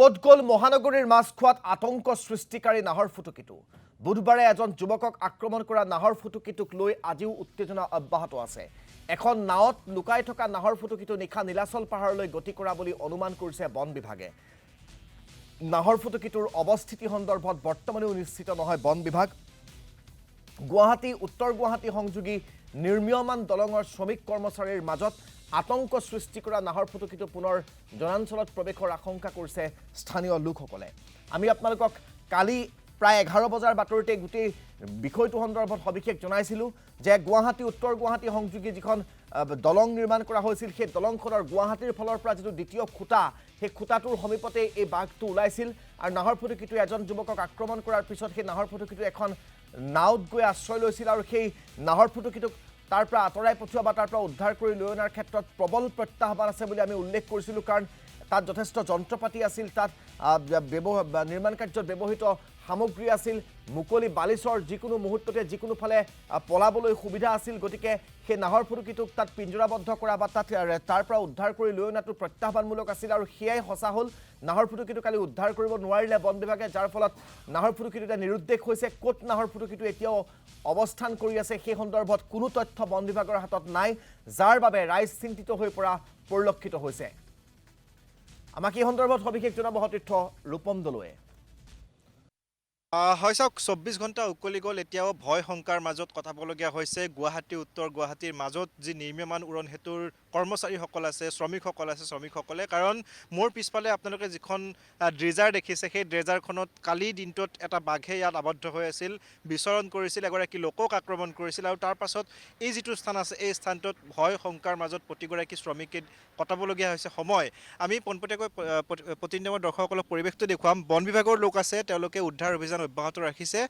ক'ত গ'ল মহানগৰীৰ মাছখোৱাত আতংক সৃষ্টিকাৰী নাহৰ ফুটুকিটো বুধবাৰে এজন যুৱকক আক্ৰমণ কৰা নাহৰ ফুটুকিটোক লৈ আজিও উত্তেজনা অব্যাহত আছে এখন নাৱত লুকাই থকা নাহৰ ফুটুকিটো নিখা নীলাচল পাহাৰলৈ গতি কৰা বুলি অনুমান কৰিছে বন বিভাগে নাহৰ ফুটুকিটোৰ অৱস্থিতি সন্দৰ্ভত বৰ্তমানেও নিশ্চিত নহয় বন বিভাগ গুৱাহাটী উত্তৰ গুৱাহাটী সংযোগী নিৰ্মীয়মান দলঙৰ শ্ৰমিক কৰ্মচাৰীৰ মাজত আতংক সৃষ্টি কৰা নাহৰ ফুটুকিটো পুনৰ জনাঞ্চলত প্ৰৱেশৰ আশংকা কৰিছে স্থানীয় লোকসকলে আমি আপোনালোকক কালি প্ৰায় 11 বজাৰ বাতৰিতে গোটেই বিষয়টো সন্দৰ্ভত সবিশেষ জনাইছিলো যে গুৱাহাটী উত্তৰ গুৱাহাটী সংযোগী যিখন দলং নিৰ্মাণ কৰা হৈছিল সেই দলংখনৰ গুৱাহাটীৰ ফলৰ পৰা যিটো দ্বিতীয় খুঁটা সেই খুঁটাটোৰ সমীপতে এই বাঘটো ওলাইছিল আৰু নাহৰ ফুটুকিটো এজন যুৱকক আক্ৰমণ কৰাৰ পিছত সেই নাহৰ ফুটুকিটো এখন নাওত গৈ আশ্ৰয় লৈছিল আৰু সেই নাহৰ ফুটুকিটোক তাৰ পৰা আঁতৰাই পঠিওৱা বা তাৰ পৰা উদ্ধাৰ কৰি লৈ অনাৰ ক্ষেত্ৰত প্ৰবল প্ৰত্যাহ্বান আছে বুলি আমি উল্লেখ কৰিছিলোঁ কাৰণ তাত যথেষ্ট যন্ত্ৰপাতি আছিল তাত নিৰ্মাণ কাৰ্যত ব্যৱহৃত সামগ্ৰী আছিল মুকলি বালিচৰ যিকোনো মুহূৰ্ততে যিকোনো ফালে পলাবলৈ সুবিধা আছিল গতিকে সেই নাহৰ ফুটুকিটোক তাত পিঞ্জৰাবদ্ধ কৰা বা তাত তাৰ পৰা উদ্ধাৰ কৰি লৈ অনাটো প্ৰত্যাহ্বানমূলক আছিল আৰু সেয়াই সঁচা হ'ল নাহৰ ফুটুকিটো কালি উদ্ধাৰ কৰিব নোৱাৰিলে বন বিভাগে যাৰ ফলত নাহৰ ফুটুকিটো এটা নিৰুদ্দেশ হৈছে ক'ত নাহৰ ফুটুকিটো এতিয়াও অৱস্থান কৰি আছে সেই সন্দৰ্ভত কোনো তথ্য বন বিভাগৰ হাতত নাই যাৰ বাবে ৰাইজ চিন্তিত হৈ পৰা পৰিলক্ষিত হৈছে আমাক এই সন্দৰ্ভত সবিশেষ জনাব সতীৰ্থ ৰূপম দলুৱে হয় চাওক 24 ঘণ্টা উকলি গ'ল এতিয়াও ভয় শংকাৰ মাজত কথাবলগীয়া হৈছে গুৱাহাটী উত্তৰ গুৱাহাটীৰ মাজত যি নিৰ্মীয়মান উৰণ সেতুৰ কৰ্মচাৰীসকল আছে শ্ৰমিকসকলে কাৰণ মোৰ পিছফালে আপোনালোকে যিখন ড্ৰেজাৰ দেখিছে সেই ড্ৰেজাৰখনত কালি দিনটোত এটা বাঘে ইয়াত আবদ্ধ হৈ আছিল বিচৰণ কৰিছিল এগৰাকী লোকক আক্ৰমণ কৰিছিল আৰু তাৰ পাছত এই যিটো স্থান আছে এই স্থানটোত ভয় শংকাৰ মাজত প্ৰতিগৰাকী শ্ৰমিকে কটাবলগীয়া হৈছে সময় আমি পোনপটীয়াকৈ প্ৰতিনিধিমূলক দৰ্শকসকলক পৰিৱেশটো দেখুৱাম বন বিভাগৰ লোক আছে তেওঁলোকে উদ্ধাৰ অভিযান অব্যাহত ৰাখিছে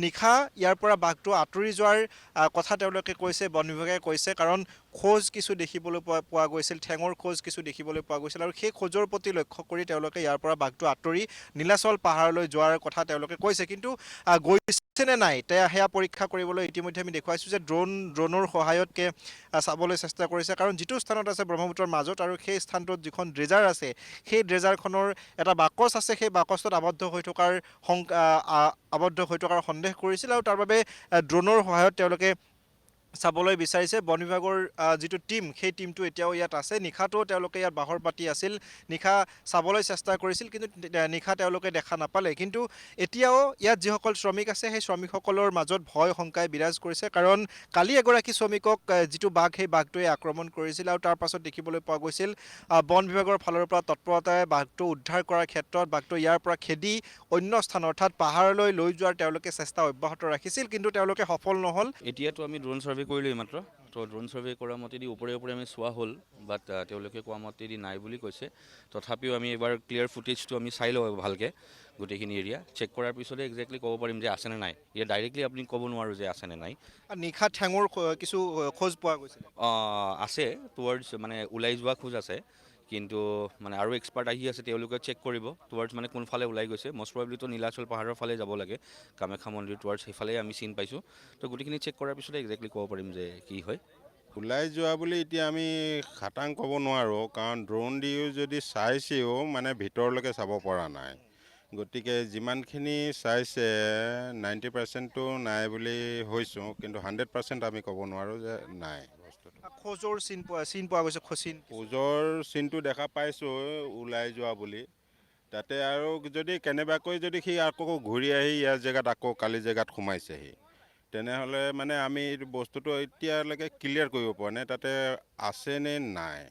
নিশা ইয়াৰ পৰা বাঘটো আঁতৰি যোৱাৰ কথা তেওঁলোকে কৈছে বন বিভাগে কৈছে কাৰণ খোজ কিছু দেখিবলৈ পোৱা গৈছিল ঠেঙৰ খোজ কিছু দেখিবলৈ পোৱা গৈছিল আৰু সেই খোজৰ প্ৰতি লক্ষ্য কৰি তেওঁলোকে ইয়াৰ পৰা বাঘটো আঁতৰি নীলাচল পাহাৰলৈ যোৱাৰ কথা তেওঁলোকে কৈছে কিন্তু গৈছে নে নাই সেয়া পৰীক্ষা কৰিবলৈ ইতিমধ্যে আমি দেখুৱাইছোঁ যে ড্ৰোনৰ সহায়ত চাবলৈ চেষ্টা কৰিছে কাৰণ যিটো স্থানত আছে ব্ৰহ্মপুত্ৰৰ মাজত আৰু সেই স্থানটোত যিখন ড্ৰেজাৰ আছে সেই ড্ৰেজাৰখনৰ এটা বাকচ আছে সেই বাকচটোত আবদ্ধ হৈ থকাৰ সন্দেহ কৰিছিল আৰু তাৰ বাবে ড্ৰোনৰ সহায়ত তেওঁলোকে চাবলৈ বিচাৰিছে বন বিভাগৰ যিটো টিম সেই টিমটো এতিয়াও ইয়াত আছে নিশাটো তেওঁলোকে ইয়াত বাহৰ পাতি আছিল নিশা চাবলৈ চেষ্টা কৰিছিল কিন্তু নিশা তেওঁলোকে দেখা নাপালে কিন্তু এতিয়াও ইয়াত যিসকল শ্ৰমিক আছে সেই শ্ৰমিকসকলৰ মাজত ভয় শংকাই বিৰাজ কৰিছে কাৰণ কালি এগৰাকী শ্ৰমিকক যিটো বাঘ সেই বাঘটোৱে আক্ৰমণ কৰিছিল আৰু তাৰ পাছত দেখিবলৈ পোৱা গৈছিল বন বিভাগৰ ফালৰ পৰা তৎপৰতাৰে বাঘটো উদ্ধাৰ কৰাৰ ক্ষেত্ৰত বাঘটো ইয়াৰ পৰা খেদি অন্য স্থান অৰ্থাৎ পাহাৰলৈ লৈ যোৱাৰ তেওঁলোকে চেষ্টা অব্যাহত ৰাখিছিল কিন্তু তেওঁলোকে সফল নহ'ল এতিয়াতো আমি ড্ৰোন ছাৰ্ভে কৰিলোঁ মাত্ৰ তো ড্ৰোন ছাৰ্ভে কৰা মতেদি ওপৰে আমি চোৱা হ'ল বাট তেওঁলোকে কোৱা মতেদি নাই বুলি কৈছে তথাপিও আমি এবাৰ ক্লিয়াৰ ফুটেজটো আমি চাই লওঁ ভালকৈ গোটেইখিনি এৰিয়া চেক কৰাৰ পিছতে একজেক্টলি ক'ব পাৰিম যে আছেনে নাই ইয়াত ডাইৰেক্টলি আপুনি ক'ব নোৱাৰোঁ যে আছেনে নাই নিশা ঠেঙৰ কিছু খোজ পোৱা গৈছে আছে টুৱাৰ্ডছ মানে ওলাই যোৱা খোজ আছে কিন্তু মানে আৰু এক্সপাৰ্ট আহি আছে তেওঁলোকে চেক কৰিব টুৱাৰ্ডছ মানে কোনফালে ওলাই গৈছে মষ্ট প্ৰবেবলিটো নীলাচল পাহাৰৰ ফালে যাব লাগে কামাখ্যা মন্দিৰ টুৱাৰ্ডছ সেইফালে আমি চিন পাইছোঁ তো গোটেইখিনি চেক কৰাৰ পিছতে একজেক্টলি ক'ব পাৰিম যে কি হয় ওলাই যোৱা বুলি এতিয়া আমি খাটাং ক'ব নোৱাৰোঁ কাৰণ ড্ৰোন দিও যদি চাইছেও মানে ভিতৰলৈকে চাব পৰা নাই গতিকে যিমানখিনি চাইছে 90%টো নাই বুলি হৈছোঁ কিন্তু 100% আমি ক'ব নোৱাৰোঁ যে নাই খোজৰ চিন পোৱা গৈছে খোজৰ চিনটো দেখা পাইছোঁ ওলাই যোৱা বুলি তাতে আৰু যদি কেনেবাকৈ যদি সি আকৌ ঘূৰি আহি ইয়াৰ জেগাত আকৌ কালি জেগাত সোমাইছেহি তেনেহ'লে মানে আমি বস্তুটো এতিয়ালৈকে ক্লিয়াৰ কৰিব পৰা নাই তাতে আছেনে নাই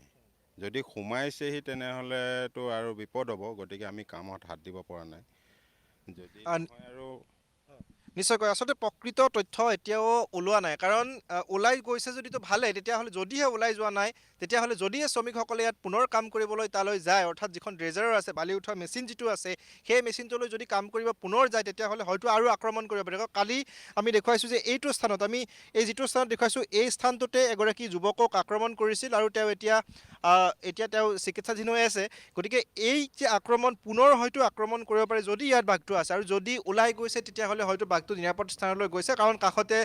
যদি সোমাইছেহি তেনেহ'লেতো আৰু বিপদ হ'ব গতিকে আমি কামত হাত দিব পৰা নাই যদি আৰু নিশ্চয়কৈ আচলতে প্ৰকৃত তথ্য এতিয়াও ওলোৱা নাই কাৰণ ওলাই গৈছে যদিতো ভালেই তেতিয়াহ'লে যদিহে ওলাই যোৱা নাই তেতিয়াহ'লে যদিহে শ্ৰমিকসকলে ইয়াত পুনৰ কাম কৰিবলৈ তালৈ যায় অৰ্থাৎ যিখন ড্ৰেজাৰৰ আছে বালি উঠোৱা মেচিন যিটো আছে সেই মেচিনটোলৈ যদি কাম কৰিব পুনৰ যায় তেতিয়াহ'লে হয়তো আৰু আক্ৰমণ কৰিব পাৰে কালি আমি দেখুৱাইছোঁ যে এইটো স্থানত আমি এই যিটো স্থানত দেখুৱাইছোঁ এই স্থানটোতে এগৰাকী যুৱকক আক্ৰমণ কৰিছিল আৰু তেওঁ এতিয়া তেওঁ চিকিৎসাধীন হৈ আছে গতিকে এই যে আক্ৰমণ পুনৰ হয়তো আক্ৰমণ কৰিব পাৰে যদি ইয়াত বাঘটো আছে আৰু যদি ওলাই গৈছে তেতিয়াহ'লে হয়তো বাঘটো নিৰাপদ স্থানলৈ গৈছে কাৰণ কাষতে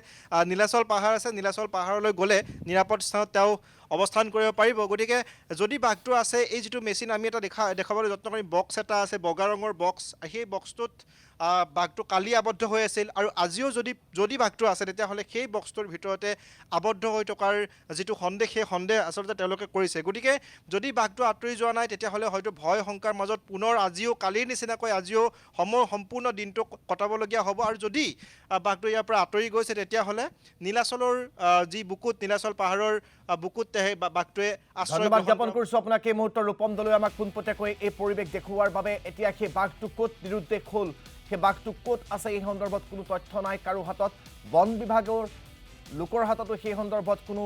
নীলাচল পাহাৰ আছে নীলাচল পাহাৰলৈ গ'লে নিৰাপদ স্থানত তেওঁ অৱস্থান কৰিব পাৰিব গতিকে যদি বাঘটো আছে এই যিটো মেচিন আমি এটা দেখাবলৈ যত্ন কৰিম বক্স এটা আছে বগা ৰঙৰ বক্স সেই বক্সটোত বাঘটো কালি আবদ্ধ হৈ আছিল আৰু আজিও যদি বাঘটো আছে তেতিয়াহ'লে সেই বক্সটোৰ ভিতৰতে আবদ্ধ হৈ থকাৰ যিটো সন্দেহ সেই সন্দেহ আচলতে তেওঁলোকে কৰিছে গতিকে যদি বাঘটো আঁতৰি যোৱা নাই তেতিয়াহ'লে হয়তো ভয় শংকাৰ মাজত পুনৰ আজিও কালিৰ নিচিনাকৈ আজিও সম্পূৰ্ণ দিনটো কটাবলগীয়া হ'ব আৰু যদি বাঘটো ইয়াৰ পৰা আঁতৰি গৈছে তেতিয়াহ'লে নীলাচলৰ যি বুকুত নীলাচল পাহাৰৰ বুকুত বাঘটোৱে আশ্ৰয় ধন্যবাদ গ্ৰহণ জ্ঞাপন কৰক। কৰিছোঁ আপোনাক এই মুহূৰ্তৰ ৰূপম দলৈ আমাক পোনপটীয়াকৈ এই পৰিৱেশ দেখুওৱাৰ বাবে এতিয়া সেই বাঘটো ক'ত নিৰুদ্দেশ হ'ল সেই বাঘটো ক'ত আছে এই সন্দৰ্ভত কোনো তথ্য নাই কাৰো হাতত বন বিভাগৰ লোকৰ হাততো সেই সন্দৰ্ভত কোনো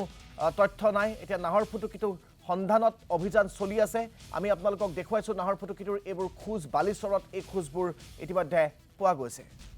তথ্য নাই এতিয়া নাহৰ ফুটুকীটোৰ সন্ধানত অভিযান চলি আছে আমি আপোনালোকক দেখুৱাইছোঁ নাহৰ ফুটুকীটোৰ এইবোৰ খোজ বালিচৰত এই খোজবোৰ ইতিমধ্যে পোৱা গৈছে